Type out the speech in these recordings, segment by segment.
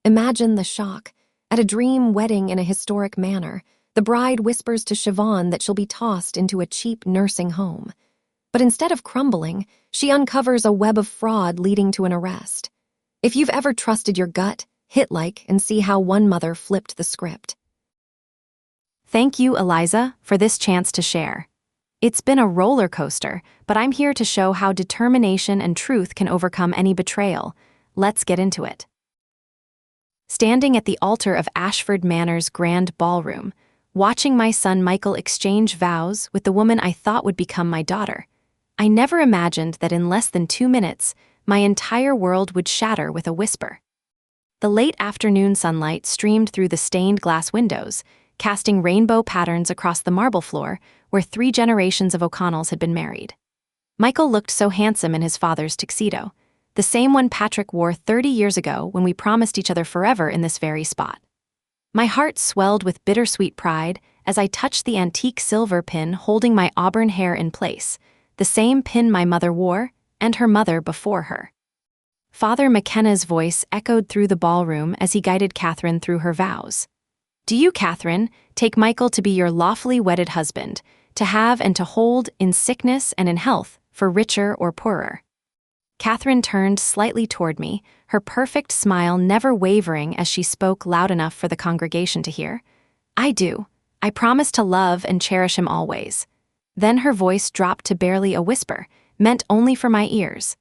Imagine the shock. At a dream wedding in a historic manor, the bride whispers to Siobhan that she'll be tossed into a cheap nursing home. But instead of crumbling, she uncovers a web of fraud leading to an arrest. If you've ever trusted your gut, hit like and see how one mother flipped the script. Thank you, Eliza, for this chance to share. It's been a roller coaster, but I'm here to show how determination and truth can overcome any betrayal. Let's get into it. Standing at the altar of Ashford Manor's grand ballroom, watching my son Michael exchange vows with the woman I thought would become my daughter, I never imagined that in less than 2 minutes, my entire world would shatter with a whisper. The late afternoon sunlight streamed through the stained glass windows, casting rainbow patterns across the marble floor where 3 generations of O'Connells had been married. Michael looked so handsome in his father's tuxedo, the same one Patrick wore 30 years ago when we promised each other forever in this very spot. My heart swelled with bittersweet pride as I touched the antique silver pin holding my auburn hair in place, the same pin my mother wore and her mother before her. Father McKenna's voice echoed through the ballroom as he guided Catherine through her vows. Do you, Catherine, take Michael to be your lawfully wedded husband, to have and to hold in sickness and in health, for richer or poorer? Catherine turned slightly toward me, her perfect smile never wavering as she spoke loud enough for the congregation to hear. I do. I promise to love and cherish him always. Then her voice dropped to barely a whisper, meant only for my ears.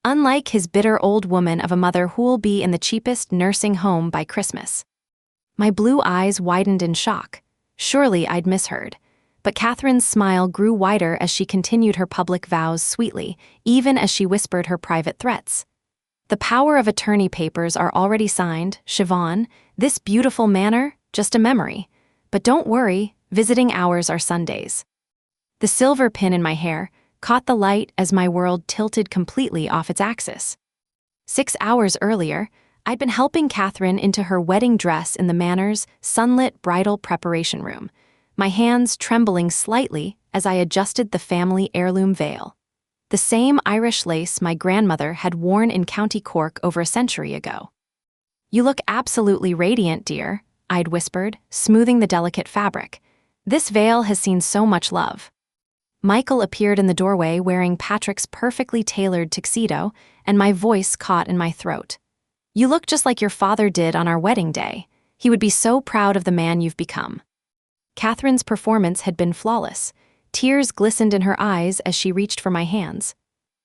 Unlike his bitter old woman of a mother who'll be in the cheapest nursing home by Christmas. My blue eyes widened in shock. Surely I'd misheard. But Catherine's smile grew wider as she continued her public vows sweetly, even as she whispered her private threats. The power of attorney papers are already signed, Siobhan. This beautiful manor, just a memory. But don't worry, visiting hours are Sundays. The silver pin in my hair caught the light as my world tilted completely off its axis. 6 hours earlier, I'd been helping Catherine into her wedding dress in the manor's sunlit bridal preparation room, my hands trembling slightly as I adjusted the family heirloom veil, the same Irish lace my grandmother had worn in County Cork over a century ago. You look absolutely radiant, dear, I'd whispered, smoothing the delicate fabric. This veil has seen so much love. Michael appeared in the doorway wearing Patrick's perfectly tailored tuxedo, and my voice caught in my throat. You look just like your father did on our wedding day. He would be so proud of the man you've become. Catherine's performance had been flawless. Tears glistened in her eyes as she reached for my hands.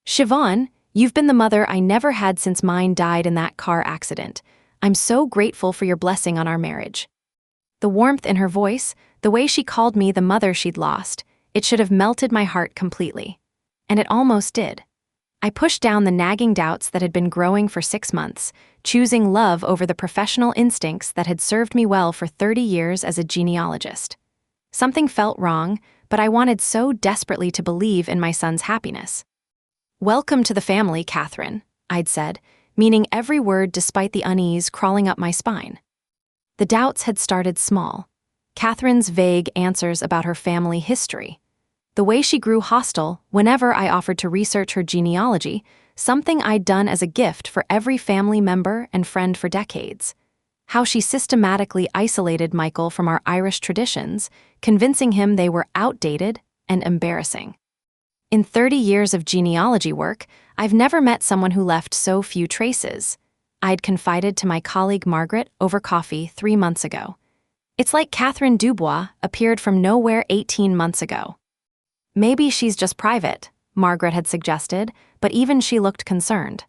Siobhan, you've been the mother I never had since mine died in that car accident. I'm so grateful for your blessing on our marriage. The warmth in her voice, the way she called me the mother she'd lost, it should have melted my heart completely. And it almost did. I pushed down the nagging doubts that had been growing for 6 months, choosing love over the professional instincts that had served me well for 30 years as a genealogist. Something felt wrong, but I wanted so desperately to believe in my son's happiness. Welcome to the family, Catherine, I'd said, meaning every word despite the unease crawling up my spine. The doubts had started small. Catherine's vague answers about her family history. The way she grew hostile whenever I offered to research her genealogy, something I'd done as a gift for every family member and friend for decades. How she systematically isolated Michael from our Irish traditions, convincing him they were outdated and embarrassing. In 30 years of genealogy work, I've never met someone who left so few traces. I'd confided to my colleague Margaret over coffee 3 months ago. It's like Catherine Dubois appeared from nowhere 18 months ago. Maybe she's just private, Margaret had suggested, but even she looked concerned.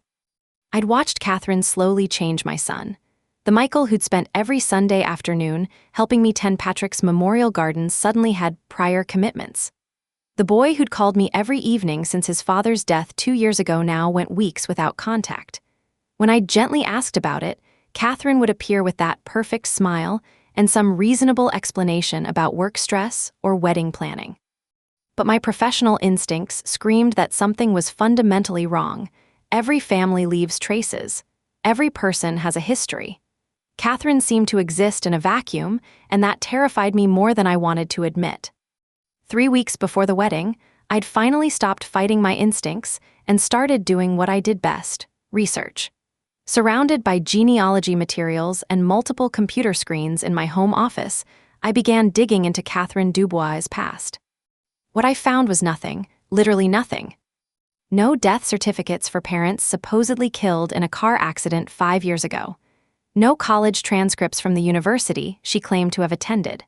I'd watched Catherine slowly change my son. The Michael who'd spent every Sunday afternoon helping me tend Patrick's memorial gardens suddenly had prior commitments. The boy who'd called me every evening since his father's death 2 years ago now went weeks without contact. When I gently asked about it, Catherine would appear with that perfect smile and some reasonable explanation about work stress or wedding planning. But my professional instincts screamed that something was fundamentally wrong. Every family leaves traces. Every person has a history. Catherine seemed to exist in a vacuum, and that terrified me more than I wanted to admit. 3 weeks before the wedding, I'd finally stopped fighting my instincts and started doing what I did best, research. Surrounded by genealogy materials and multiple computer screens in my home office, I began digging into Catherine Dubois' past. What I found was nothing, literally nothing. No death certificates for parents supposedly killed in a car accident 5 years ago. No college transcripts from the university she claimed to have attended.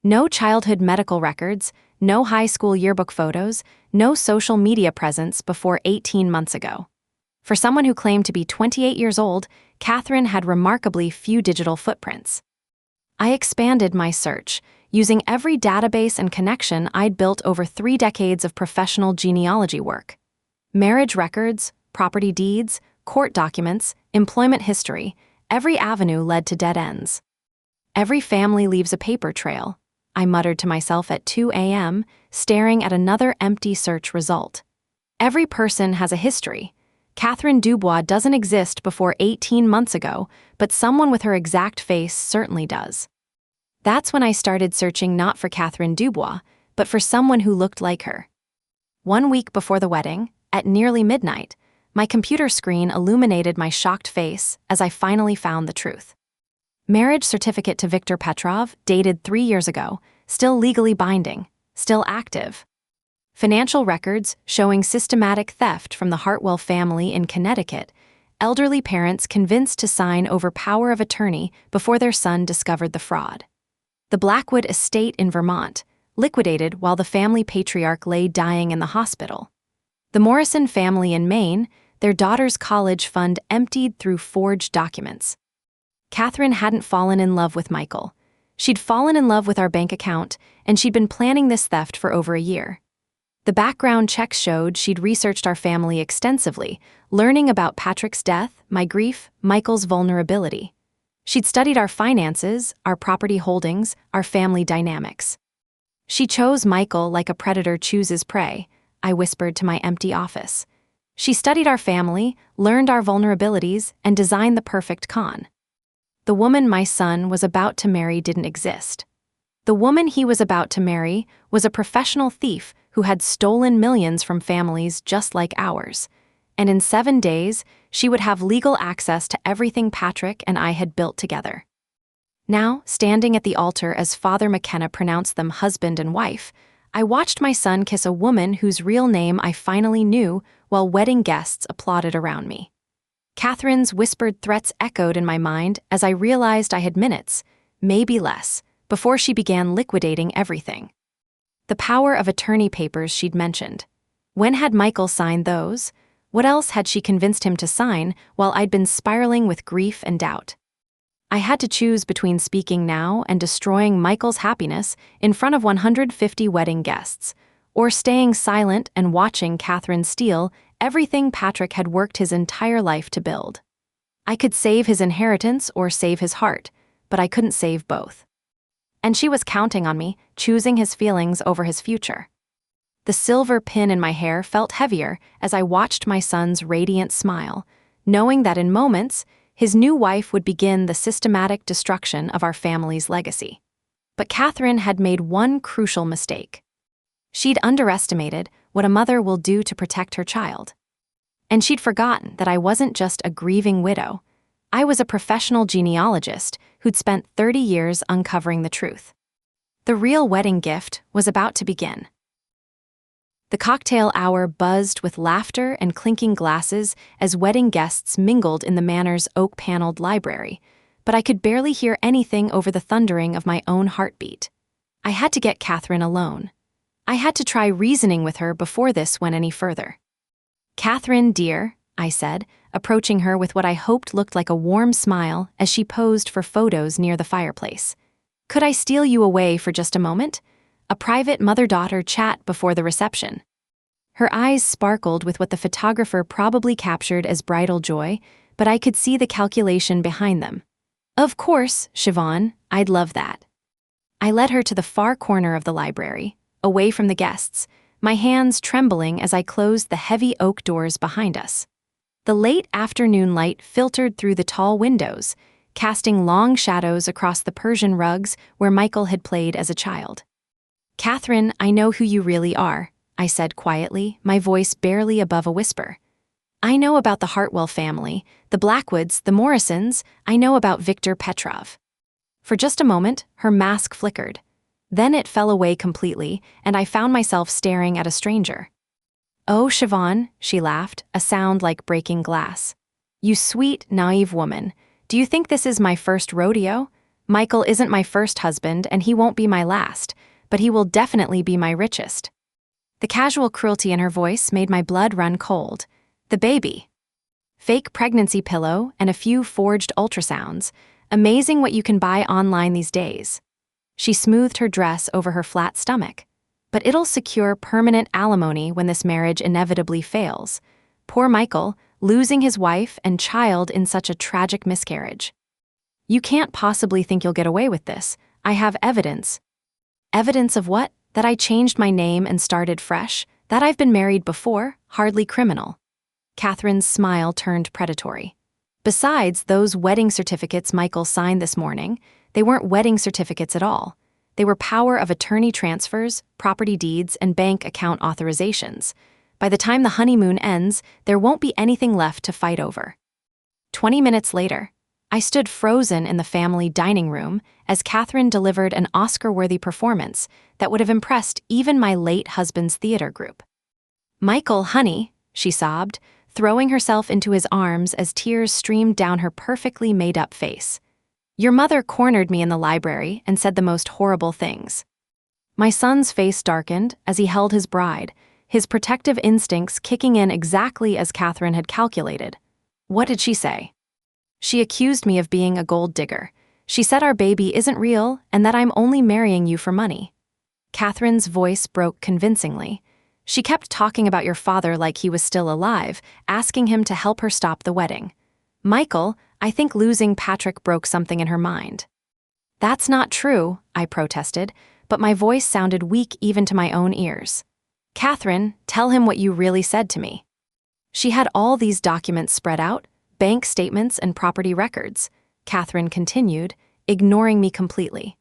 No childhood medical records, no high school yearbook photos, no social media presence before 18 months ago. For someone who claimed to be 28 years old, Catherine had remarkably few digital footprints. I expanded my search, using every database and connection I'd built over 3 decades of professional genealogy work. Marriage records, property deeds, court documents, employment history, every avenue led to dead ends. Every family leaves a paper trail, I muttered to myself at 2 a.m., staring at another empty search result. Every person has a history. Catherine Dubois doesn't exist before 18 months ago, but someone with her exact face certainly does. That's when I started searching not for Catherine Dubois, but for someone who looked like her. 1 week before the wedding, at nearly midnight, my computer screen illuminated my shocked face as I finally found the truth. Marriage certificate to Viktor Petrov, dated 3 years ago, still legally binding, still active. Financial records showing systematic theft from the Hartwell family in Connecticut, elderly parents convinced to sign over power of attorney before their son discovered the fraud. The Blackwood estate in Vermont, liquidated while the family patriarch lay dying in the hospital. The Morrison family in Maine, their daughter's college fund emptied through forged documents. Catherine hadn't fallen in love with Michael. She'd fallen in love with our bank account, and she'd been planning this theft for over a year. The background checks showed she'd researched our family extensively, learning about Patrick's death, my grief, Michael's vulnerability. She'd studied our finances, our property holdings, our family dynamics. She chose Michael like a predator chooses prey, I whispered to my empty office. She studied our family, learned our vulnerabilities, and designed the perfect con. The woman my son was about to marry didn't exist. The woman he was about to marry was a professional thief who had stolen millions from families just like ours, and in 7 days, she would have legal access to everything Patrick and I had built together. Now, standing at the altar as Father McKenna pronounced them husband and wife, I watched my son kiss a woman whose real name I finally knew while wedding guests applauded around me. Catherine's whispered threats echoed in my mind as I realized I had minutes, maybe less, before she began liquidating everything. The power of attorney papers she'd mentioned. When had Michael signed those? What else had she convinced him to sign while I'd been spiraling with grief and doubt? I had to choose between speaking now and destroying Michael's happiness in front of 150 wedding guests, or staying silent and watching Catherine steal everything Patrick had worked his entire life to build. I could save his inheritance or save his heart, but I couldn't save both. And she was counting on me, choosing his feelings over his future. The silver pin in my hair felt heavier as I watched my son's radiant smile, knowing that in moments, his new wife would begin the systematic destruction of our family's legacy. But Catherine had made one crucial mistake. She'd underestimated what a mother will do to protect her child. And she'd forgotten that I wasn't just a grieving widow. I was a professional genealogist who'd spent 30 years uncovering the truth. The real wedding gift was about to begin. The cocktail hour buzzed with laughter and clinking glasses as wedding guests mingled in the manor's oak-paneled library, but I could barely hear anything over the thundering of my own heartbeat. I had to get Catherine alone. I had to try reasoning with her before this went any further. "Catherine, dear," I said, approaching her with what I hoped looked like a warm smile as she posed for photos near the fireplace. "Could I steal you away for just a moment? A private mother-daughter chat before the reception." Her eyes sparkled with what the photographer probably captured as bridal joy, but I could see the calculation behind them. "Of course, Siobhan, I'd love that." I led her to the far corner of the library, away from the guests, my hands trembling as I closed the heavy oak doors behind us. The late afternoon light filtered through the tall windows, casting long shadows across the Persian rugs where Michael had played as a child. "Catherine, I know who you really are," I said quietly, my voice barely above a whisper. I know about the Hartwell family, the Blackwoods, the Morrisons. I know about Victor Petrov." For just a moment, her mask flickered. Then it fell away completely, and I found myself staring at a stranger. "Oh, Siobhan," she laughed, a sound like breaking glass. "You sweet, naive woman. Do you think this is my first rodeo? Michael isn't my first husband, and he won't be my last, but he will definitely be my richest." The casual cruelty in her voice made my blood run cold. The baby. Fake pregnancy pillow and a few forged ultrasounds. Amazing what you can buy online these days. She smoothed her dress over her flat stomach. "But it'll secure permanent alimony when this marriage inevitably fails. Poor Michael, losing his wife and child in such a tragic miscarriage. You can't possibly think you'll get away with this. I have evidence." "Evidence of what? That I changed my name and started fresh? That I've been married before? Hardly criminal." Catherine's smile turned predatory. "Besides those wedding certificates Michael signed this morning, they weren't wedding certificates at all. They were power of attorney transfers, property deeds, and bank account authorizations. By the time the honeymoon ends, there won't be anything left to fight over." 20 minutes later, I stood frozen in the family dining room as Catherine delivered an Oscar-worthy performance that would have impressed even my late husband's theater group. "Michael, honey," she sobbed, throwing herself into his arms as tears streamed down her perfectly made-up face. "Your mother cornered me in the library and said the most horrible things." My son's face darkened as he held his bride, his protective instincts kicking in exactly as Catherine had calculated. "What did she say?" "She accused me of being a gold digger. She said our baby isn't real and that I'm only marrying you for money." Catherine's voice broke convincingly. "She kept talking about your father like he was still alive, asking him to help her stop the wedding. Michael, I think losing Patrick broke something in her mind." "That's not true," I protested, but my voice sounded weak even to my own ears. "Catherine, tell him what you really said to me." "She had all these documents spread out, bank statements and property records," Catherine continued, ignoring me completely.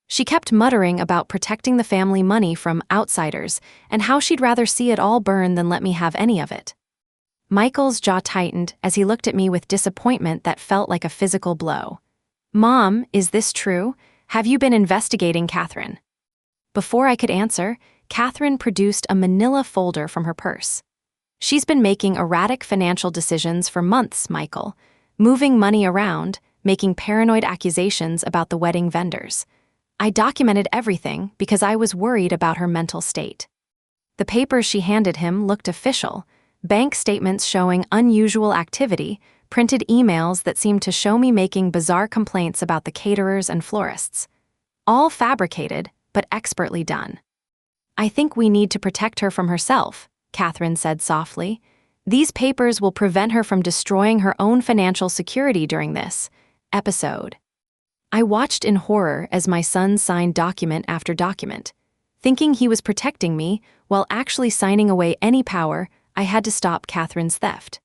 "She kept muttering about protecting the family money from outsiders and how she'd rather see it all burn than let me have any of it." Michael's jaw tightened as he looked at me with disappointment that felt like a physical blow. "Mom, is this true? Have you been investigating Catherine?" Before I could answer, Catherine produced a manila folder from her purse. "She's been making erratic financial decisions for months, Michael, moving money around, making paranoid accusations about the wedding vendors. I documented everything because I was worried about her mental state." The papers she handed him looked official, bank statements showing unusual activity, printed emails that seemed to show me making bizarre complaints about the caterers and florists. All fabricated, but expertly done. "I think we need to protect her from herself," Catherine said softly. "These papers will prevent her from destroying her own financial security during this episode." I watched in horror as my son signed document after document. Thinking he was protecting me while actually signing away any power, I had to stop Catherine's theft.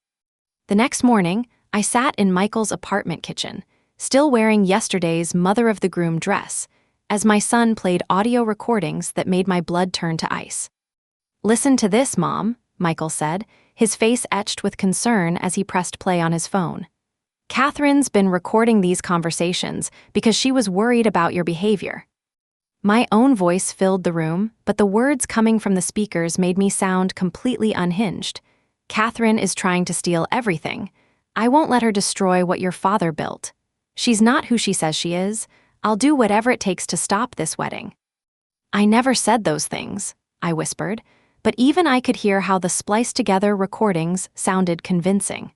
The next morning, I sat in Michael's apartment kitchen, still wearing yesterday's mother-of-the-groom dress, as my son played audio recordings that made my blood turn to ice. "Listen to this, Mom," Michael said, his face etched with concern as he pressed play on his phone. "Catherine's been recording these conversations because she was worried about your behavior." My own voice filled the room, but the words coming from the speakers made me sound completely unhinged. "Catherine is trying to steal everything. I won't let her destroy what your father built. She's not who she says she is. I'll do whatever it takes to stop this wedding." "I never said those things," I whispered, but even I could hear how the spliced-together recordings sounded convincing.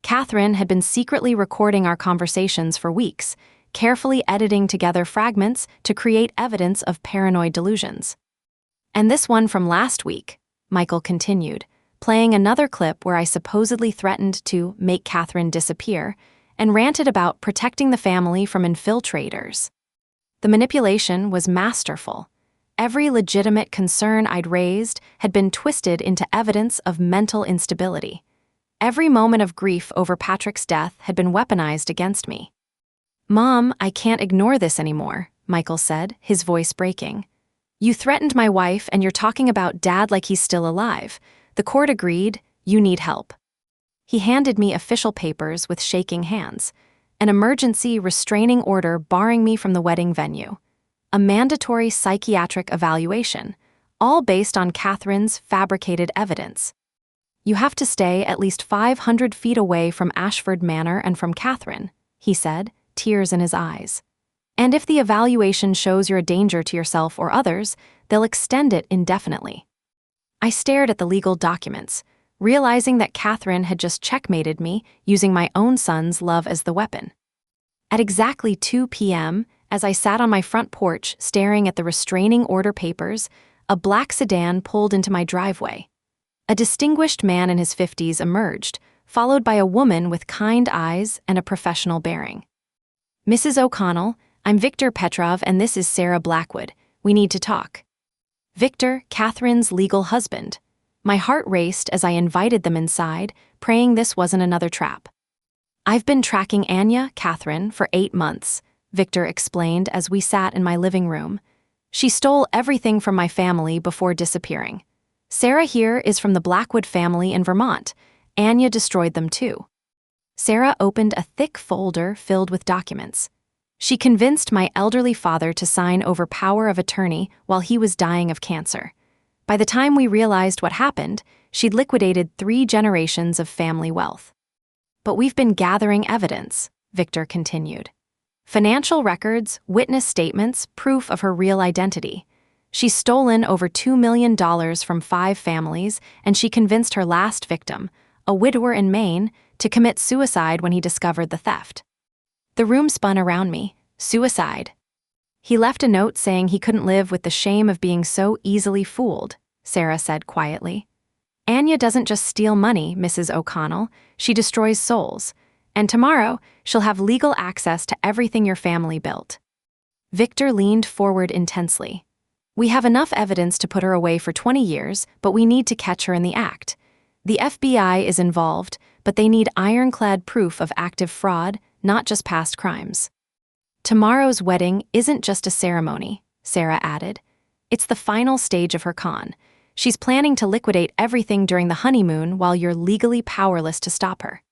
Catherine had been secretly recording our conversations for weeks, carefully editing together fragments to create evidence of paranoid delusions. "And this one from last week," Michael continued, playing another clip where I supposedly threatened to make Catherine disappear and ranted about protecting the family from infiltrators. The manipulation was masterful. Every legitimate concern I'd raised had been twisted into evidence of mental instability. Every moment of grief over Patrick's death had been weaponized against me. "Mom, I can't ignore this anymore," Michael said, his voice breaking. "You threatened my wife and you're talking about Dad like he's still alive. The court agreed, you need help." He handed me official papers with shaking hands, an emergency restraining order barring me from the wedding venue, a mandatory psychiatric evaluation, all based on Catherine's fabricated evidence. You have to stay at least 500 feet away from Ashford Manor and from Catherine, he said, tears in his eyes. And if the evaluation shows you're a danger to yourself or others, they'll extend it indefinitely. I stared at the legal documents, realizing that Catherine had just checkmated me using my own son's love as the weapon. At exactly 2 p.m., as I sat on my front porch staring at the restraining order papers, a black sedan pulled into my driveway. A distinguished man in his 50s emerged, followed by a woman with kind eyes and a professional bearing. "Mrs. O'Connell, I'm Victor Petrov and this is Sarah Blackwood. We need to talk." Victor, Catherine's legal husband. My heart raced as I invited them inside, praying this wasn't another trap. "I've been tracking Anya, Catherine, for 8 months," Victor explained as we sat in my living room. "She stole everything from my family before disappearing. Sarah here is from the Blackwood family in Vermont. Anya destroyed them too." Sarah opened a thick folder filled with documents. She convinced my elderly father to sign over power of attorney while he was dying of cancer. By the time we realized what happened, she'd liquidated 3 generations of family wealth. "But we've been gathering evidence," Victor continued. "Financial records, witness statements, proof of her real identity. She's stolen over $2 million from 5 families, and she convinced her last victim, a widower in Maine, to commit suicide when he discovered the theft." The room spun around me. Suicide. "He left a note saying he couldn't live with the shame of being so easily fooled," Sarah said quietly. "Anya doesn't just steal money, Mrs. O'Connell, she destroys souls. And tomorrow, she'll have legal access to everything your family built." Victor leaned forward intensely. "We have enough evidence to put her away for 20 years, but we need to catch her in the act. The FBI is involved, but they need ironclad proof of active fraud, not just past crimes." "Tomorrow's wedding isn't just a ceremony," Sarah added. "It's the final stage of her con. She's planning to liquidate everything during the honeymoon while you're legally powerless to stop her."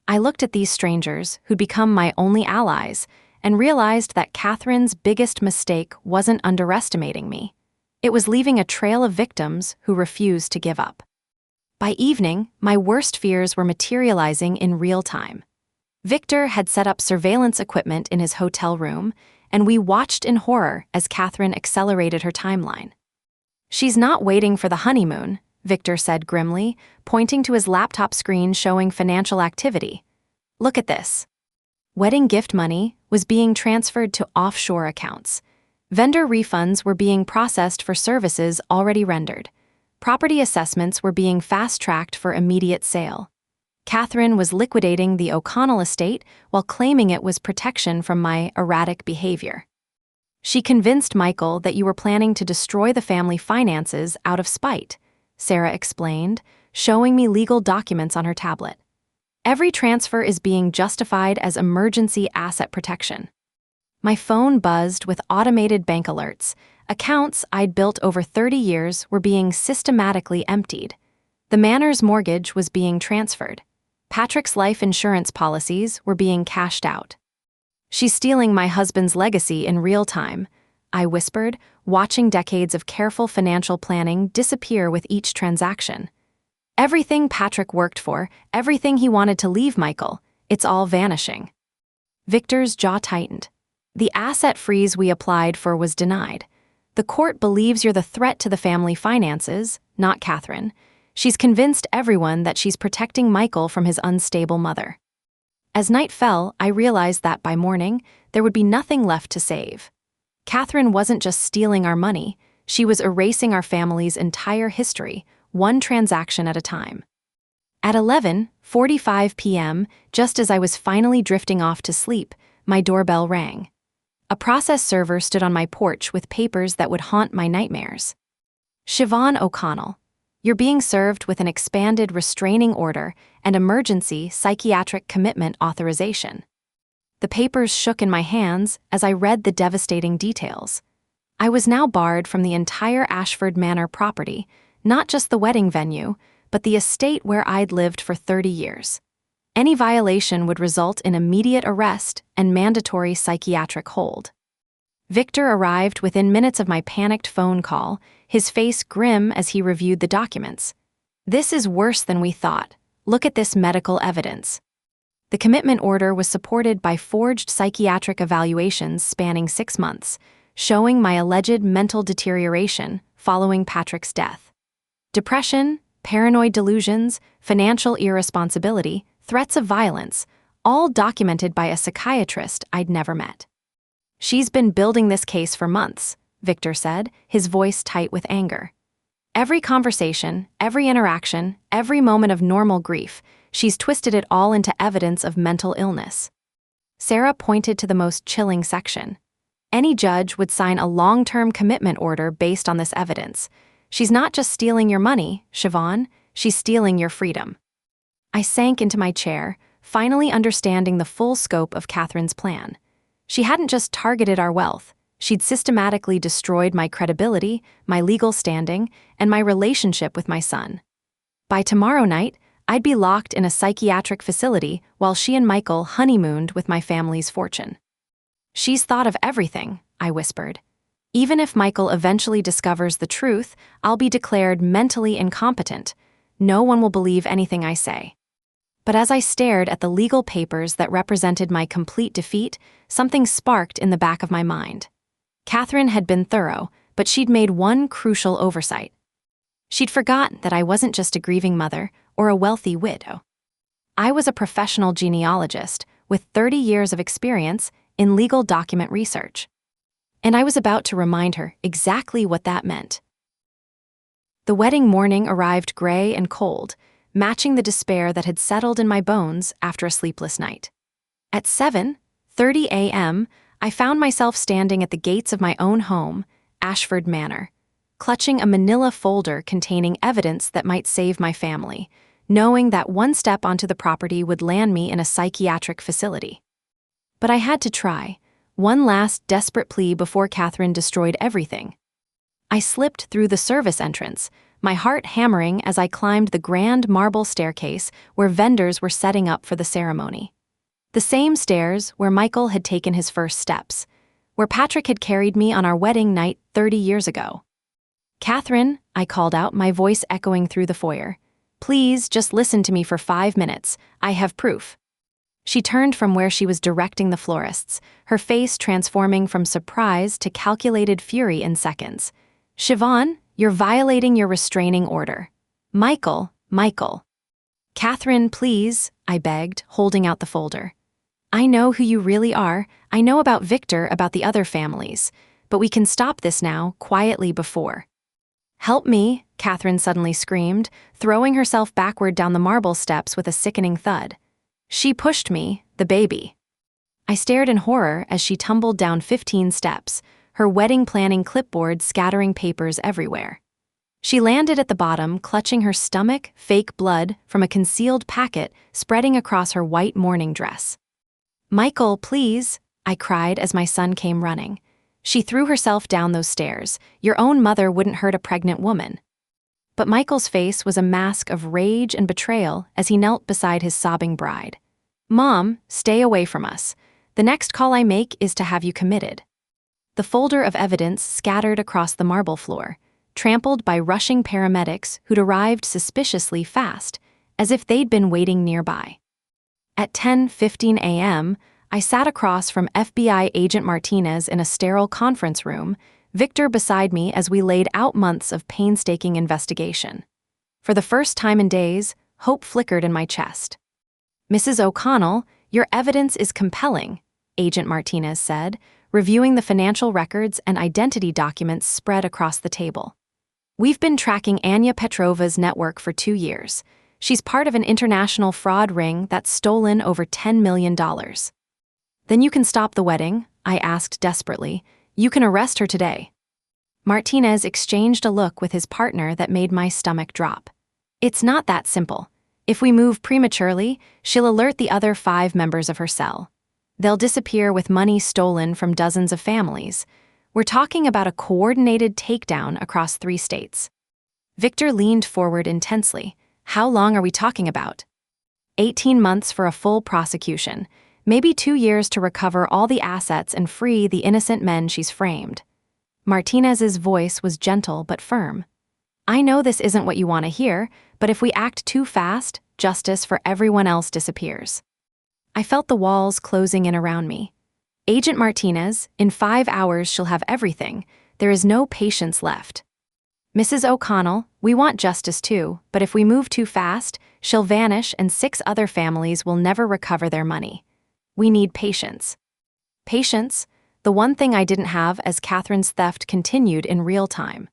I looked at these strangers, who'd become my only allies, and realized that Catherine's biggest mistake wasn't underestimating me. It was leaving a trail of victims who refused to give up. By evening, my worst fears were materializing in real time. Victor had set up surveillance equipment in his hotel room, and we watched in horror as Catherine accelerated her timeline. "She's not waiting for the honeymoon," Victor said grimly, pointing to his laptop screen showing financial activity. "Look at this." Wedding gift money was being transferred to offshore accounts. Vendor refunds were being processed for services already rendered. Property assessments were being fast-tracked for immediate sale. Catherine was liquidating the O'Connell estate while claiming it was protection from my erratic behavior. "She convinced Michael that you were planning to destroy the family finances out of spite," Sarah explained, showing me legal documents on her tablet. "Every transfer is being justified as emergency asset protection." My phone buzzed with automated bank alerts. Accounts I'd built over 30 years were being systematically emptied. The Manor's mortgage was being transferred. Patrick's life insurance policies were being cashed out. "She's stealing my husband's legacy in real time," I whispered, watching decades of careful financial planning disappear with each transaction. "Everything Patrick worked for, everything he wanted to leave Michael, it's all vanishing." Victor's jaw tightened. "The asset freeze we applied for was denied. The court believes you're the threat to the family finances, not Catherine. She's convinced everyone that she's protecting Michael from his unstable mother." As night fell, I realized that by morning, there would be nothing left to save. Catherine wasn't just stealing our money, she was erasing our family's entire history, one transaction at a time. At 11:45 p.m., just as I was finally drifting off to sleep, my doorbell rang. A process server stood on my porch with papers that would haunt my nightmares. "Siobhan O'Connell, you're being served with an expanded restraining order and emergency psychiatric commitment authorization." The papers shook in my hands as I read the devastating details. I was now barred from the entire Ashford Manor property, not just the wedding venue, but the estate where I'd lived for 30 years. Any violation would result in immediate arrest and mandatory psychiatric hold. Victor arrived within minutes of my panicked phone call, his face grim as he reviewed the documents. "This is worse than we thought. Look at this medical evidence." The commitment order was supported by forged psychiatric evaluations spanning 6 months, showing my alleged mental deterioration following Patrick's death. Depression, paranoid delusions, financial irresponsibility, threats of violence, all documented by a psychiatrist I'd never met. "She's been building this case for months," Victor said, his voice tight with anger. "Every conversation, every interaction, every moment of normal grief, she's twisted it all into evidence of mental illness." Sarah pointed to the most chilling section. "Any judge would sign a long-term commitment order based on this evidence. She's not just stealing your money, Siobhan, she's stealing your freedom." I sank into my chair, finally understanding the full scope of Catherine's plan. She hadn't just targeted our wealth, she'd systematically destroyed my credibility, my legal standing, and my relationship with my son. By tomorrow night, I'd be locked in a psychiatric facility while she and Michael honeymooned with my family's fortune. "She's thought of everything," I whispered. "Even if Michael eventually discovers the truth, I'll be declared mentally incompetent. No one will believe anything I say." But as I stared at the legal papers that represented my complete defeat, something sparked in the back of my mind. Catherine had been thorough, but she'd made one crucial oversight. She'd forgotten that I wasn't just a grieving mother or a wealthy widow. I was a professional genealogist with 30 years of experience in legal document research. And I was about to remind her exactly what that meant. The wedding morning arrived gray and cold, matching the despair that had settled in my bones after a sleepless night. At 7:30 a.m., I found myself standing at the gates of my own home, Ashford Manor, clutching a manila folder containing evidence that might save my family, knowing that one step onto the property would land me in a psychiatric facility. But I had to try, one last desperate plea before Catherine destroyed everything. I slipped through the service entrance, my heart hammering as I climbed the grand marble staircase where vendors were setting up for the ceremony. The same stairs where Michael had taken his first steps, where Patrick had carried me on our wedding night 30 years ago. "Catherine," I called out, my voice echoing through the foyer. "Please just listen to me for 5 minutes. I have proof." She turned from where she was directing the florists, her face transforming from surprise to calculated fury in seconds. "Siobhan, you're violating your restraining order." Michael. "Catherine, please," I begged, holding out the folder. "I know who you really are. I know about Victor, about the other families. But we can stop this now, quietly before." "Help me," Catherine suddenly screamed, throwing herself backward down the marble steps with a sickening thud. She pushed me, the baby. I stared in horror as she tumbled down 15 steps, her wedding planning clipboard scattering papers everywhere. She landed at the bottom, clutching her stomach, fake blood from a concealed packet spreading across her white mourning dress. "Michael, please," I cried as my son came running. She threw herself down those stairs. "Your own mother wouldn't hurt a pregnant woman." But Michael's face was a mask of rage and betrayal as he knelt beside his sobbing bride. "Mom, stay away from us. The next call I make is to have you committed." The folder of evidence scattered across the marble floor, trampled by rushing paramedics who'd arrived suspiciously fast, as if they'd been waiting nearby. At 10:15 a.m., I sat across from FBI agent Martinez in a sterile conference room, Victor beside me as we laid out months of painstaking investigation. For the first time in days, hope flickered in my chest. "Mrs. O'Connell, your evidence is compelling," Agent Martinez said, reviewing the financial records and identity documents spread across the table. "We've been tracking Anya Petrova's network for 2 years. She's part of an international fraud ring that's stolen over $10 million. "Then you can stop the wedding?" I asked desperately. "You can arrest her today." Martinez exchanged a look with his partner that made my stomach drop. "It's not that simple. If we move prematurely, she'll alert the other 5 members of her cell. They'll disappear with money stolen from dozens of families. We're talking about a coordinated takedown across 3 states. Victor leaned forward intensely. How long are we talking about? 18 months for a full prosecution, maybe 2 years to recover all the assets and free the innocent men she's framed. Martinez's voice was gentle but firm. I know this isn't what you want to hear, but if we act too fast, justice for everyone else disappears. I felt the walls closing in around me. Agent Martinez, in 5 hours she'll have everything. There is no patience left. Mrs. O'Connell, we want justice too, but if we move too fast, she'll vanish and 6 other families will never recover their money. We need patience. Patience, the one thing I didn't have as Catherine's theft continued in real time.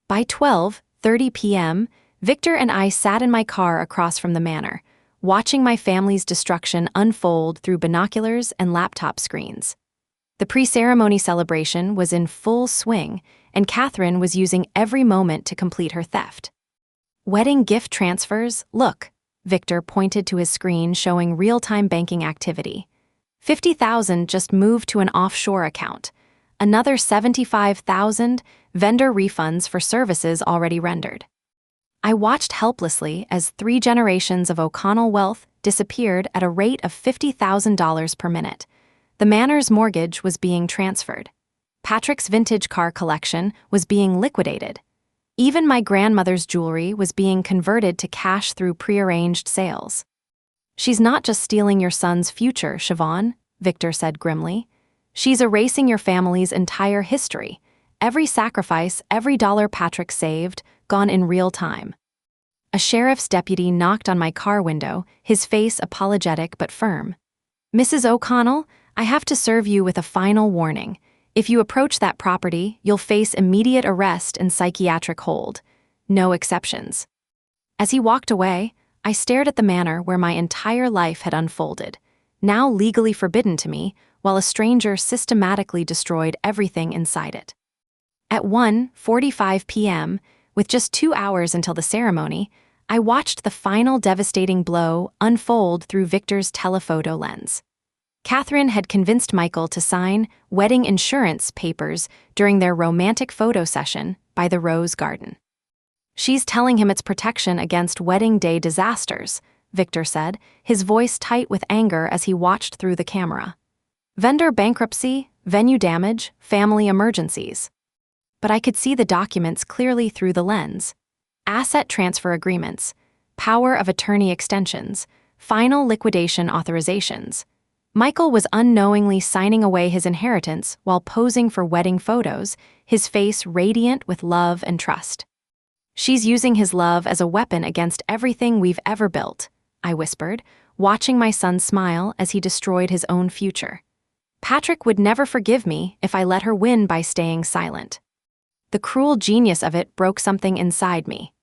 By 12:30 p.m., Victor and I sat in my car across from the manor, watching my family's destruction unfold through binoculars and laptop screens. The pre-ceremony celebration was in full swing, and Catherine was using every moment to complete her theft. Wedding gift transfers, look, Victor pointed to his screen showing real-time banking activity. 50,000 just moved to an offshore account. Another 75,000 vendor refunds for services already rendered. I watched helplessly as 3 generations of O'Connell wealth disappeared at a rate of $50,000 per minute. The manor's mortgage was being transferred. Patrick's vintage car collection was being liquidated. Even my grandmother's jewelry was being converted to cash through prearranged sales. She's not just stealing your son's future, Siobhan, Victor said grimly. She's erasing your family's entire history. Every sacrifice, every dollar Patrick saved, gone in real time. A sheriff's deputy knocked on my car window, his face apologetic but firm. Mrs. O'Connell, I have to serve you with a final warning. If you approach that property, you'll face immediate arrest and psychiatric hold. No exceptions. As he walked away, I stared at the manor where my entire life had unfolded, now legally forbidden to me, while a stranger systematically destroyed everything inside it. At 1:45 p.m., with just 2 hours until the ceremony, I watched the final devastating blow unfold through Victor's telephoto lens. Catherine had convinced Michael to sign wedding insurance papers during their romantic photo session by the Rose Garden. She's telling him it's protection against wedding day disasters, Victor said, his voice tight with anger as he watched through the camera. Vendor bankruptcy, venue damage, family emergencies. But I could see the documents clearly through the lens. Asset transfer agreements, power of attorney extensions, final liquidation authorizations. Michael was unknowingly signing away his inheritance while posing for wedding photos, his face radiant with love and trust. She's using his love as a weapon against everything we've ever built, I whispered, watching my son smile as he destroyed his own future. Patrick would never forgive me if I let her win by staying silent. The cruel genius of it broke something inside me.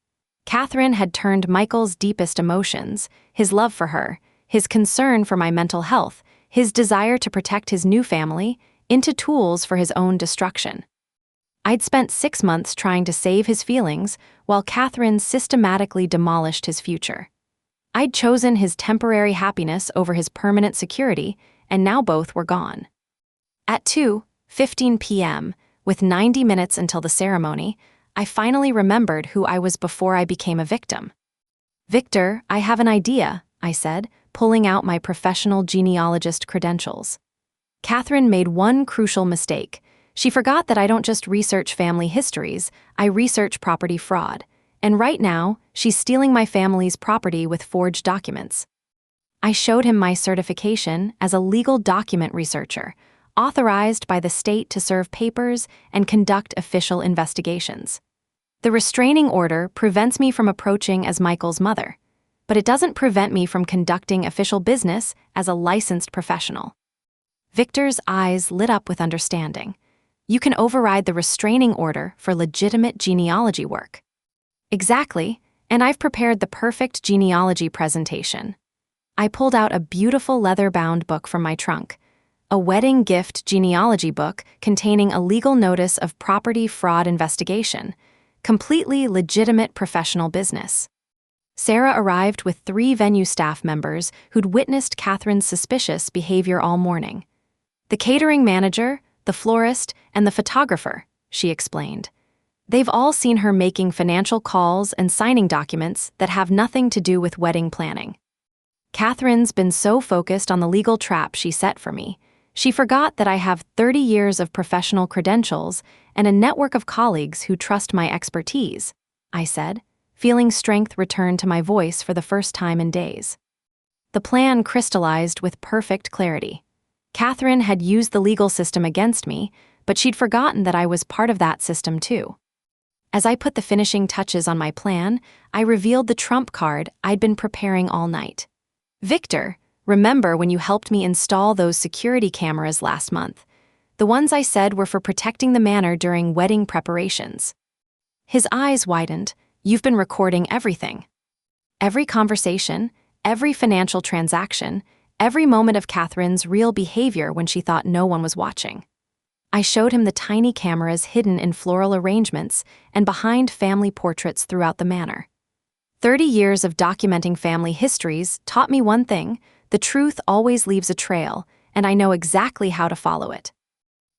Catherine had turned Michael's deepest emotions, his love for her, his concern for my mental health, his desire to protect his new family, into tools for his own destruction. I'd spent 6 months trying to save his feelings, while Catherine systematically demolished his future. I'd chosen his temporary happiness over his permanent security, and now both were gone. At 2:15 p.m., with 90 minutes until the ceremony, I finally remembered who I was before I became a victim. Victor, I have an idea, I said, pulling out my professional genealogist credentials. Catherine made one crucial mistake. She forgot that I don't just research family histories, I research property fraud. And right now, she's stealing my family's property with forged documents. I showed him my certification as a legal document researcher, authorized by the state to serve papers and conduct official investigations. The restraining order prevents me from approaching as Michael's mother, but it doesn't prevent me from conducting official business as a licensed professional. Victor's eyes lit up with understanding. You can override the restraining order for legitimate genealogy work. Exactly, and I've prepared the perfect genealogy presentation. I pulled out a beautiful leather-bound book from my trunk, a wedding gift genealogy book containing a legal notice of property fraud investigation, completely legitimate professional business. Sarah arrived with 3 venue staff members who'd witnessed Catherine's suspicious behavior all morning. The catering manager, the florist, and the photographer, she explained. They've all seen her making financial calls and signing documents that have nothing to do with wedding planning. Catherine's been so focused on the legal trap she set for me, she forgot that I have 30 years of professional credentials and a network of colleagues who trust my expertise, I said, feeling strength return to my voice for the first time in days. The plan crystallized with perfect clarity. Catherine had used the legal system against me, but she'd forgotten that I was part of that system too. As I put the finishing touches on my plan, I revealed the trump card I'd been preparing all night. Victor, remember when you helped me install those security cameras last month? The ones I said were for protecting the manor during wedding preparations. His eyes widened. You've been recording everything. Every conversation, every financial transaction, every moment of Catherine's real behavior when she thought no one was watching. I showed him the tiny cameras hidden in floral arrangements and behind family portraits throughout the manor. 30 years of documenting family histories taught me one thing: the truth always leaves a trail, and I know exactly how to follow it.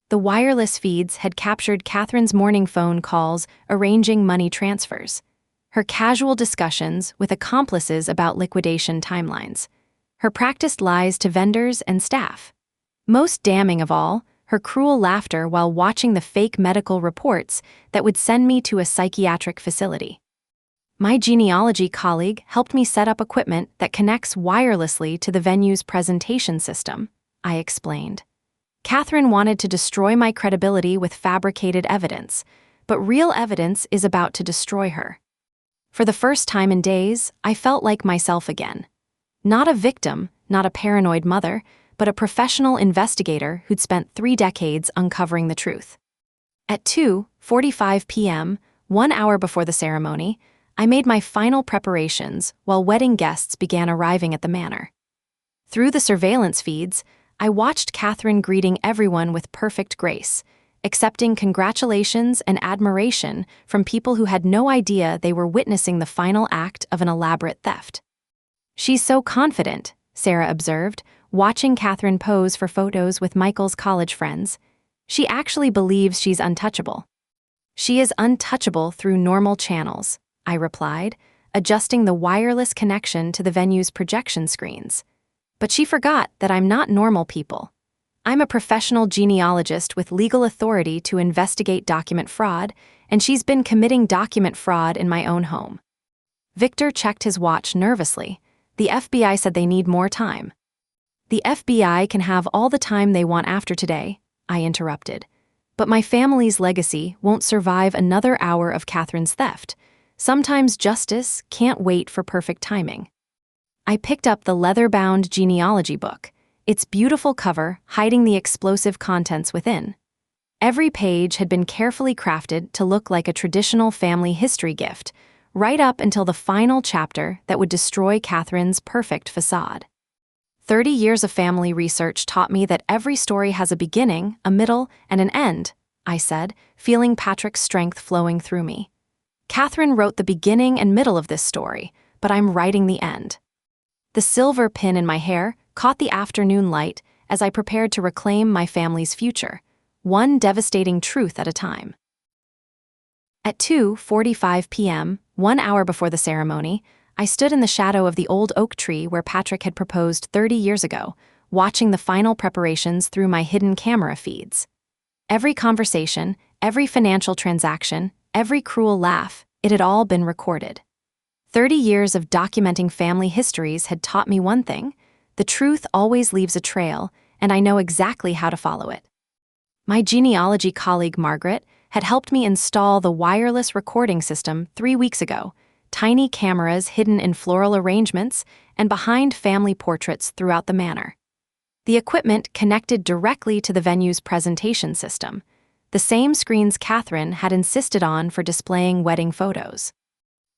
The wireless feeds had captured Catherine's morning phone calls arranging money transfers, her casual discussions with accomplices about liquidation timelines, her practiced lies to vendors and staff. Most damning of all, her cruel laughter while watching the fake medical reports that would send me to a psychiatric facility. My genealogy colleague helped me set up equipment that connects wirelessly to the venue's presentation system, I explained. Catherine wanted to destroy my credibility with fabricated evidence, but real evidence is about to destroy her. For the first time in days, I felt like myself again. Not a victim, not a paranoid mother, but a professional investigator who'd spent 3 decades uncovering the truth. At 2:45 p.m., 1 hour before the ceremony, I made my final preparations while wedding guests began arriving at the manor. Through the surveillance feeds, I watched Catherine greeting everyone with perfect grace, accepting congratulations and admiration from people who had no idea they were witnessing the final act of an elaborate theft. "She's so confident," Sarah observed, watching Catherine pose for photos with Michael's college friends. "She actually believes she's untouchable." "She is untouchable through normal channels," I replied, adjusting the wireless connection to the venue's projection screens. "But she forgot that I'm not normal people. I'm a professional genealogist with legal authority to investigate document fraud, and she's been committing document fraud in my own home." Victor checked his watch nervously. "The FBI said they need more time." "The FBI can have all the time they want after today," I interrupted. "But my family's legacy won't survive another hour of Catherine's theft. Sometimes justice can't wait for perfect timing." I picked up the leather-bound genealogy book, its beautiful cover hiding the explosive contents within. Every page had been carefully crafted to look like a traditional family history gift, right up until the final chapter that would destroy Catherine's perfect facade. 30 years of family research taught me that every story has a beginning, a middle, and an end, I said, feeling Patrick's strength flowing through me. "Catherine wrote the beginning and middle of this story, but I'm writing the end." The silver pin in my hair caught the afternoon light as I prepared to reclaim my family's future, one devastating truth at a time. At 2:45 p.m., 1 hour before the ceremony, I stood in the shadow of the old oak tree where Patrick had proposed 30 years ago, watching the final preparations through my hidden camera feeds. Every conversation, every financial transaction, every cruel laugh, it had all been recorded. 30 years of documenting family histories had taught me one thing: the truth always leaves a trail, and I know exactly how to follow it. My genealogy colleague Margaret had helped me install the wireless recording system 3 weeks ago, tiny cameras hidden in floral arrangements and behind family portraits throughout the manor. The equipment connected directly to the venue's presentation system, the same screens Catherine had insisted on for displaying wedding photos.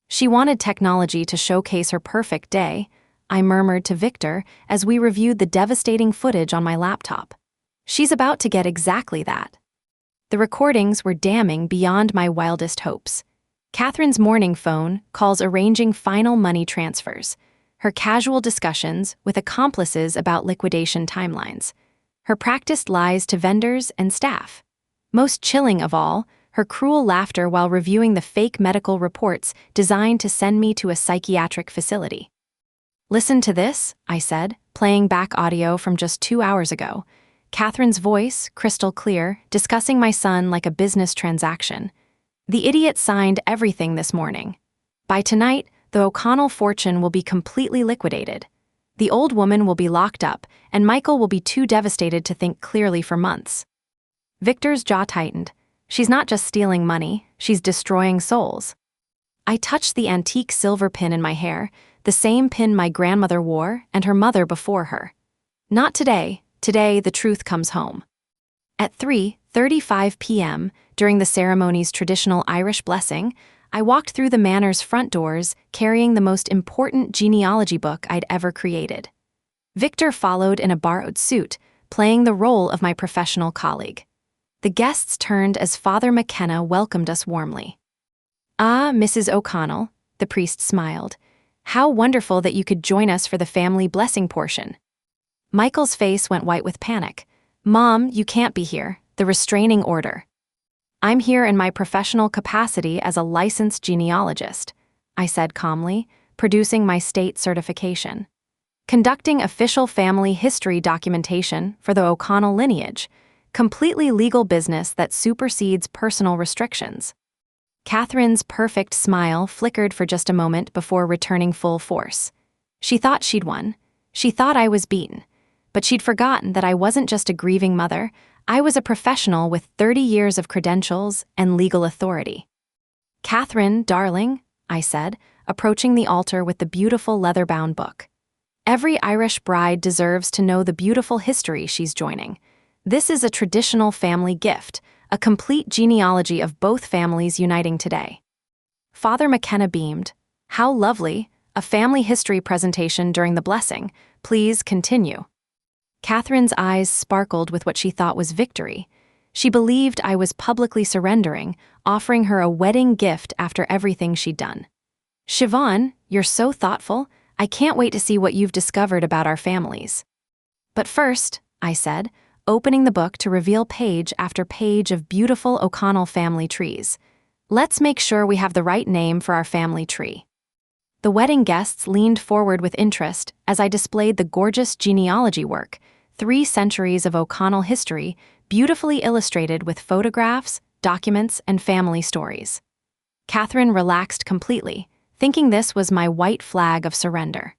She wanted technology to showcase her perfect day, I murmured to Victor as we reviewed the devastating footage on my laptop. She's about to get exactly that. The recordings were damning beyond my wildest hopes. Catherine's morning phone calls arranging final money transfers, her casual discussions with accomplices about liquidation timelines, her practiced lies to vendors and staff. Most chilling of all, her cruel laughter while reviewing the fake medical reports designed to send me to a psychiatric facility. "Listen to this," I said, playing back audio from just 2 hours ago. Catherine's voice, crystal clear, discussing my son like a business transaction. "The idiot signed everything this morning. By tonight, the O'Connell fortune will be completely liquidated. The old woman will be locked up, and Michael will be too devastated to think clearly for months." Victor's jaw tightened. "She's not just stealing money, she's destroying souls." I touched the antique silver pin in my hair, the same pin my grandmother wore and her mother before her. "Not today. Today, the truth comes home." At 3:35 p.m., during the ceremony's traditional Irish blessing, I walked through the manor's front doors carrying the most important genealogy book I'd ever created. Victor followed in a borrowed suit, playing the role of my professional colleague. The guests turned as Father McKenna welcomed us warmly. "Ah, Mrs. O'Connell," the priest smiled. "How wonderful that you could join us for the family blessing portion." Michael's face went white with panic. "Mom, you can't be here. The restraining order." "I'm here in my professional capacity as a licensed genealogist," I said calmly, producing my state certification. "Conducting official family history documentation for the O'Connell lineage, completely legal business that supersedes personal restrictions." Catherine's perfect smile flickered for just a moment before returning full force. She thought she'd won. She thought I was beaten. But she'd forgotten that I wasn't just a grieving mother, I was a professional with 30 years of credentials and legal authority. "Catherine, darling," I said, approaching the altar with the beautiful leather-bound book. "Every Irish bride deserves to know the beautiful history she's joining. This is a traditional family gift, a complete genealogy of both families uniting today." Father McKenna beamed. "How lovely, a family history presentation during the blessing. Please continue." Catherine's eyes sparkled with what she thought was victory. She believed I was publicly surrendering, offering her a wedding gift after everything she'd done. "Siobhan, you're so thoughtful. I can't wait to see what you've discovered about our families." "But first," I said, opening the book to reveal page after page of beautiful O'Connell family trees. "Let's make sure we have the right name for our family tree." The wedding guests leaned forward with interest as I displayed the gorgeous genealogy work, 3 centuries of O'Connell history, beautifully illustrated with photographs, documents, and family stories. Catherine relaxed completely, thinking this was my white flag of surrender.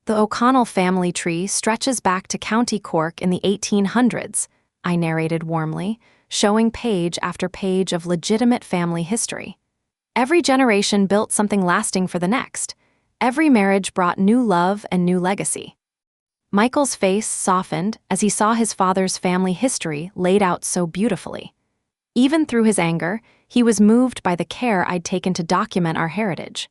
"The O'Connell family tree stretches back to County Cork in the 1800s, I narrated warmly, showing page after page of legitimate family history. Every generation built something lasting for the next. Every marriage brought new love and new legacy." Michael's face softened as he saw his father's family history laid out so beautifully. Even through his anger, he was moved by the care I'd taken to document our heritage.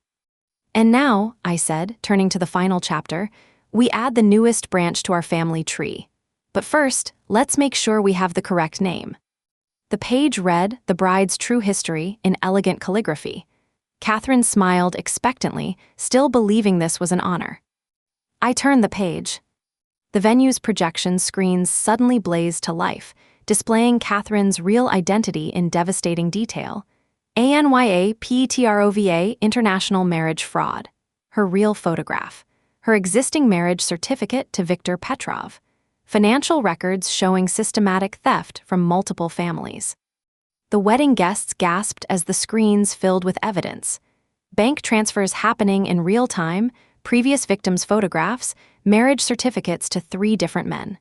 "And now," I said, turning to the final chapter, "we add the newest branch to our family tree. But first, let's make sure we have the correct name." The page read the bride's true history in elegant calligraphy. Catherine smiled expectantly, still believing this was an honor. I turned the page. The venue's projection screens suddenly blazed to life, displaying Catherine's real identity in devastating detail. ANYAPETROVA International Marriage Fraud. Her real photograph. Her existing marriage certificate to Victor Petrov. Financial records showing systematic theft from multiple families. The wedding guests gasped as the screens filled with evidence. Bank transfers happening in real time, previous victims' photographs, marriage certificates to 3 different men.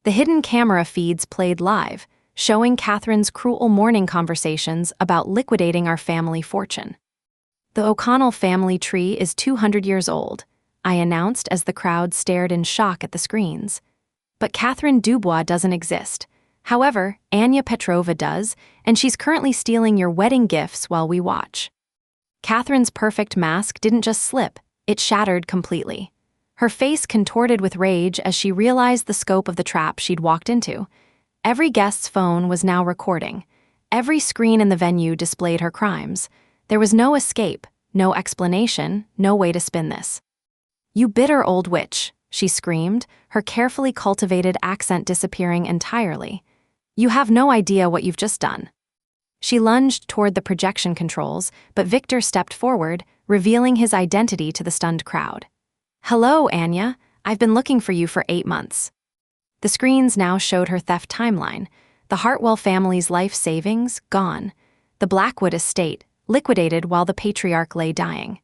The hidden camera feeds played live, showing Catherine's cruel morning conversations about liquidating our family fortune. "The O'Connell family tree is 200 years old," I announced as the crowd stared in shock at the screens. "But Catherine Dubois doesn't exist. However, Anya Petrova does, and she's currently stealing your wedding gifts while we watch." Catherine's perfect mask didn't just slip, it shattered completely. Her face contorted with rage as she realized the scope of the trap she'd walked into. Every guest's phone was now recording. Every screen in the venue displayed her crimes. There was no escape, no explanation, no way to spin this. "You bitter old witch," she screamed, her carefully cultivated accent disappearing entirely. "You have no idea what you've just done." She lunged toward the projection controls, but Victor stepped forward, revealing his identity to the stunned crowd. "Hello, Anya. I've been looking for you for 8 months." The screens now showed her theft timeline. The Hartwell family's life savings, gone. The Blackwood estate, liquidated while the patriarch lay dying.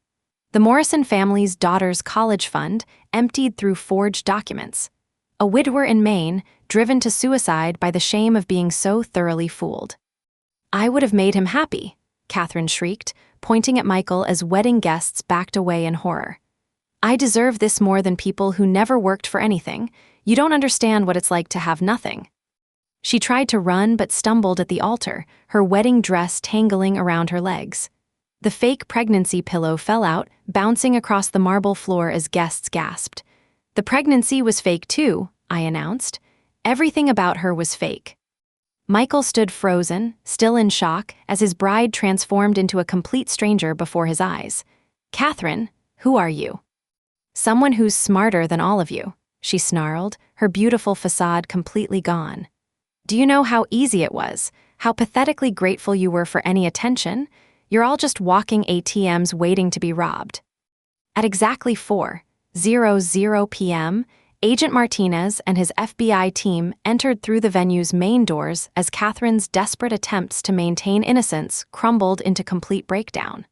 The Morrison family's daughter's college fund, emptied through forged documents. A widower in Maine, driven to suicide by the shame of being so thoroughly fooled. "I would have made him happy," Catherine shrieked, pointing at Michael as wedding guests backed away in horror. "I deserve this more than people who never worked for anything. You don't understand what it's like to have nothing." She tried to run but stumbled at the altar, her wedding dress tangling around her legs. The fake pregnancy pillow fell out, bouncing across the marble floor as guests gasped. "The pregnancy was fake too," I announced. Everything about her was fake. Michael stood frozen, still in shock, as his bride transformed into a complete stranger before his eyes. "Catherine, who are you?" "Someone who's smarter than all of you," she snarled, her beautiful facade completely gone. "Do you know how easy it was? How pathetically grateful you were for any attention? You're all just walking ATMs waiting to be robbed." At exactly 4:00 p.m., Agent Martinez and his FBI team entered through the venue's main doors as Catherine's desperate attempts to maintain innocence crumbled into complete breakdown.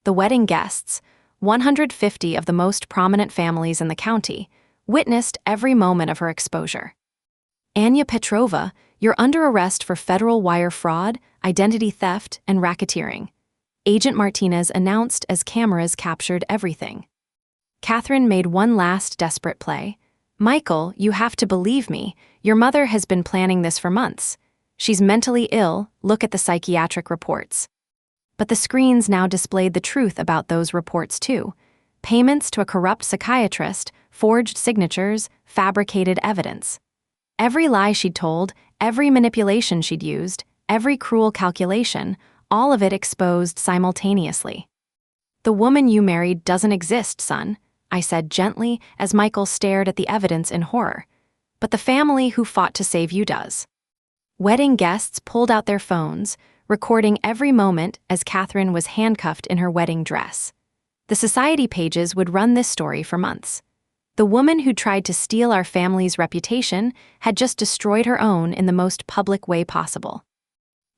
The wedding guests, 150 of the most prominent families in the county, witnessed every moment of her exposure. "Anya Petrova, you're under arrest for federal wire fraud, identity theft, and racketeering," Agent Martinez announced as cameras captured everything. Catherine made one last desperate play. "Michael, you have to believe me. Your mother has been planning this for months. She's mentally ill, look at the psychiatric reports." But the screens now displayed the truth about those reports too. Payments to a corrupt psychiatrist, forged signatures, fabricated evidence. Every lie she'd told, every manipulation she'd used, every cruel calculation, all of it exposed simultaneously. "The woman you married doesn't exist, son," I said gently as Michael stared at the evidence in horror. "But the family who fought to save you does." Wedding guests pulled out their phones, recording every moment as Catherine was handcuffed in her wedding dress. The society pages would run this story for months. The woman who tried to steal our family's reputation had just destroyed her own in the most public way possible.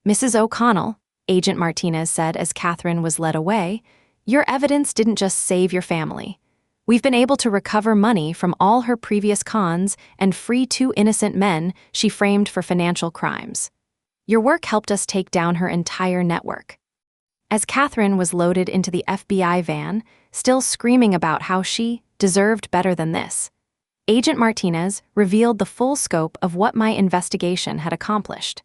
"Mrs. O'Connell," Agent Martinez said as Catherine was led away, "your evidence didn't just save your family. We've been able to recover money from all her previous cons and free 2 innocent men she framed for financial crimes. Your work helped us take down her entire network." As Catherine was loaded into the FBI van, still screaming about how she deserved better than this, Agent Martinez revealed the full scope of what my investigation had accomplished.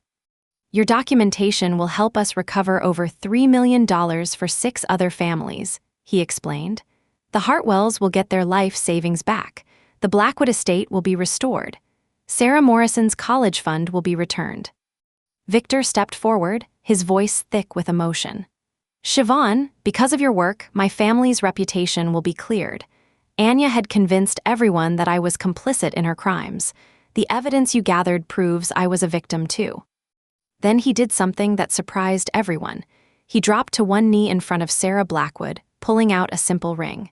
"Your documentation will help us recover over $3 million for 6 other families," he explained. "The Hartwells will get their life savings back. The Blackwood estate will be restored. Sarah Morrison's college fund will be returned." Victor stepped forward, his voice thick with emotion. "Siobhan, because of your work, my family's reputation will be cleared. Anya had convinced everyone that I was complicit in her crimes. The evidence you gathered proves I was a victim too." Then he did something that surprised everyone. He dropped to one knee in front of Sarah Blackwood, pulling out a simple ring.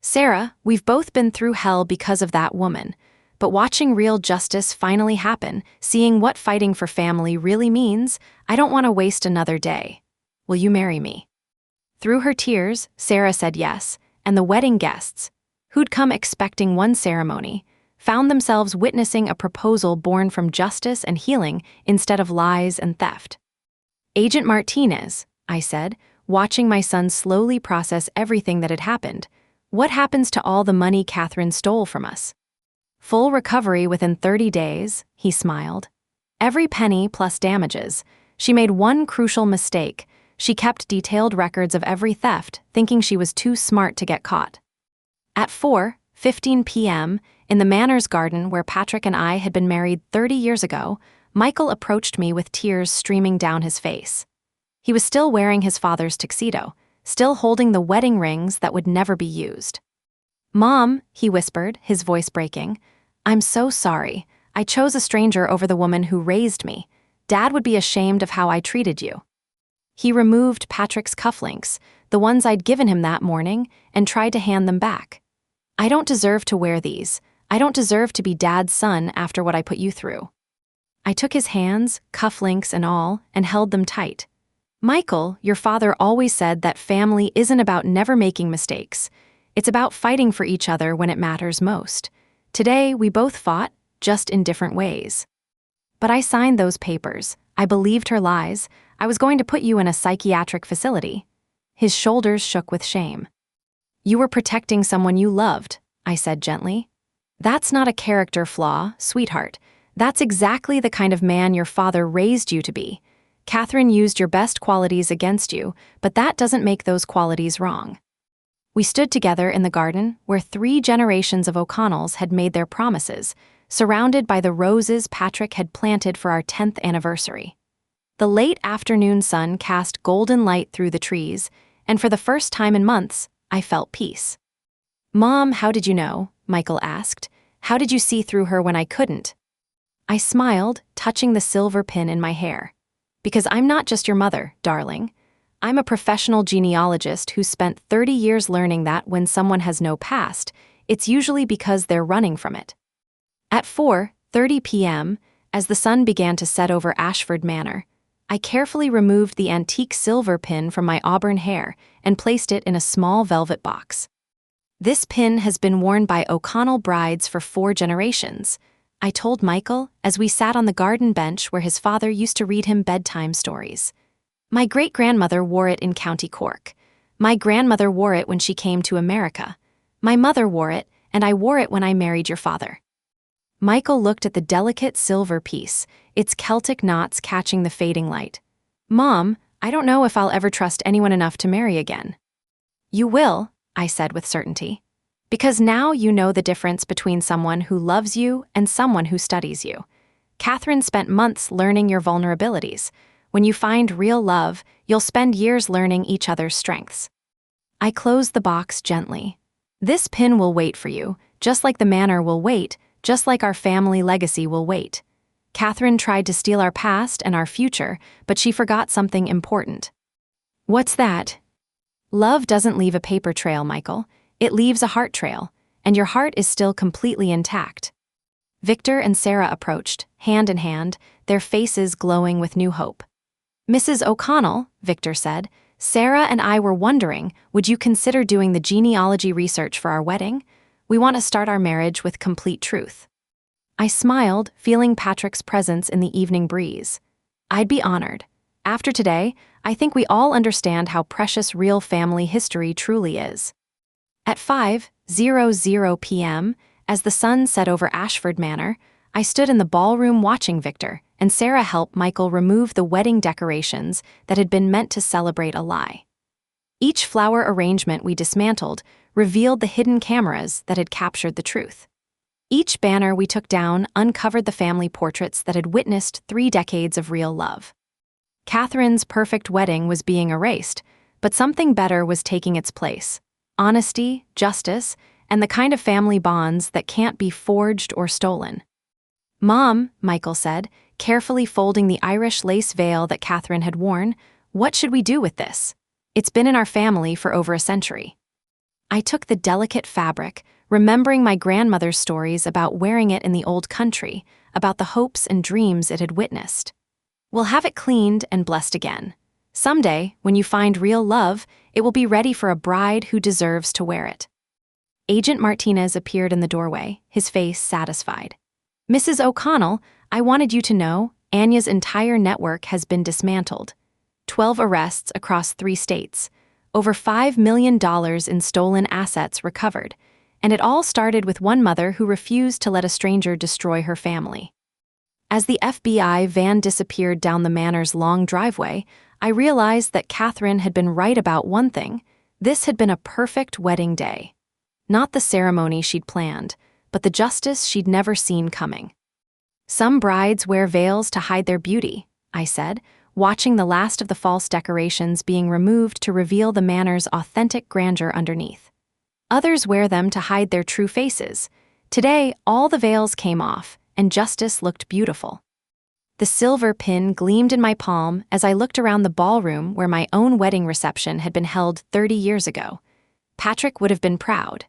"Sarah, we've both been through hell because of that woman. But watching real justice finally happen, seeing what fighting for family really means, I don't want to waste another day. Will you marry me?" Through her tears, Sarah said yes, and the wedding guests, who'd come expecting one ceremony, found themselves witnessing a proposal born from justice and healing instead of lies and theft. "Agent Martinez," I said, watching my son slowly process everything that had happened, "what happens to all the money Catherine stole from us?" "Full recovery within 30 days, he smiled. "Every penny plus damages. She made one crucial mistake. She kept detailed records of every theft, thinking she was too smart to get caught." At 4:15 p.m., in the Manners garden where Patrick and I had been married 30 years ago, Michael approached me with tears streaming down his face. He was still wearing his father's tuxedo, still holding the wedding rings that would never be used. "Mom," he whispered, his voice breaking, "I'm so sorry. I chose a stranger over the woman who raised me. Dad would be ashamed of how I treated you." He removed Patrick's cufflinks, the ones I'd given him that morning, and tried to hand them back. I don't deserve to wear these. I don't deserve to be Dad's son after what I put you through. I took his hands, cufflinks and all, and held them tight. Michael, your father always said that family isn't about never making mistakes. It's about fighting for each other when it matters most. Today, we both fought, just in different ways. But I signed those papers. I believed her lies. I was going to put you in a psychiatric facility. His shoulders shook with shame. You were protecting someone you loved, I said gently. That's not a character flaw, sweetheart. That's exactly the kind of man your father raised you to be. Catherine used your best qualities against you, but that doesn't make those qualities wrong. We stood together in the garden where 3 generations of O'Connells had made their promises, surrounded by the roses Patrick had planted for our 10th anniversary. The late afternoon sun cast golden light through the trees, and for the first time in months, I felt peace. Mom, how did you know? Michael asked. How did you see through her when I couldn't? I smiled, touching the silver pin in my hair. Because I'm not just your mother, darling. I'm a professional genealogist who spent 30 years learning that when someone has no past, it's usually because they're running from it. At 4:30 p.m., as the sun began to set over Ashford Manor, I carefully removed the antique silver pin from my auburn hair and placed it in a small velvet box. This pin has been worn by O'Connell brides for 4 generations, I told Michael as we sat on the garden bench where his father used to read him bedtime stories. My great-grandmother wore it in County Cork. My grandmother wore it when she came to America. My mother wore it, and I wore it when I married your father. Michael looked at the delicate silver piece, its Celtic knots catching the fading light. Mom, I don't know if I'll ever trust anyone enough to marry again. You will, I said with certainty. Because now you know the difference between someone who loves you and someone who studies you. Catherine spent months learning your vulnerabilities. When you find real love, you'll spend years learning each other's strengths. I closed the box gently. This pin will wait for you, just like the manor will wait, just like our family legacy will wait. Catherine tried to steal our past and our future, but she forgot something important. What's that? Love doesn't leave a paper trail, Michael. It leaves a heart trail, and your heart is still completely intact. Victor and Sarah approached, hand in hand, their faces glowing with new hope. Mrs. O'Connell, Victor said, Sarah and I were wondering, would you consider doing the genealogy research for our wedding? We want to start our marriage with complete truth. I smiled, feeling Patrick's presence in the evening breeze. I'd be honored. After today, I think we all understand how precious real family history truly is. At 5:00 p.m., as the sun set over Ashford Manor, I stood in the ballroom watching Victor and Sarah help Michael remove the wedding decorations that had been meant to celebrate a lie. Each flower arrangement we dismantled revealed the hidden cameras that had captured the truth. Each banner we took down uncovered the family portraits that had witnessed 3 decades of real love. Catherine's perfect wedding was being erased, but something better was taking its place. Honesty, justice, and the kind of family bonds that can't be forged or stolen. Mom, Michael said, carefully folding the Irish lace veil that Catherine had worn, what should we do with this? It's been in our family for over a century. I took the delicate fabric, remembering my grandmother's stories about wearing it in the old country, about the hopes and dreams it had witnessed. We'll have it cleaned and blessed again. Someday, when you find real love, it will be ready for a bride who deserves to wear it. Agent Martinez appeared in the doorway, his face satisfied. Mrs. O'Connell, I wanted you to know, Anya's entire network has been dismantled. 12 arrests across 3 states, over $5 million in stolen assets recovered, and it all started with one mother who refused to let a stranger destroy her family. As the FBI van disappeared down the manor's long driveway, I realized that Catherine had been right about one thing. This had been a perfect wedding day. Not the ceremony she'd planned, but the justice she'd never seen coming. Some brides wear veils to hide their beauty, I said, watching the last of the false decorations being removed to reveal the manor's authentic grandeur underneath. Others wear them to hide their true faces. Today, all the veils came off, and justice looked beautiful. The silver pin gleamed in my palm as I looked around the ballroom where my own wedding reception had been held 30 years ago. Patrick would have been proud.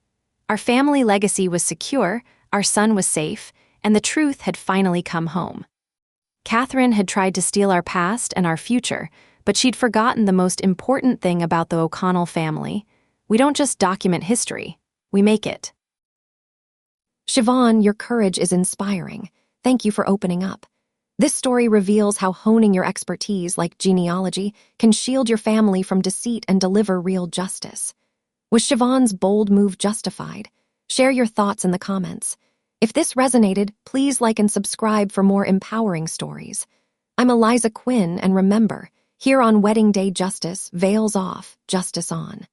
Our family legacy was secure, our son was safe, and the truth had finally come home. Catherine had tried to steal our past and our future, but she'd forgotten the most important thing about the O'Connell family. We don't just document history, we make it. Siobhan, your courage is inspiring. Thank you for opening up. This story reveals how honing your expertise, like genealogy, can shield your family from deceit and deliver real justice. Was Siobhan's bold move justified? Share your thoughts in the comments. If this resonated, please like and subscribe for more empowering stories. I'm Eliza Quinn, and remember, here on Wedding Day Justice, veils off, justice on.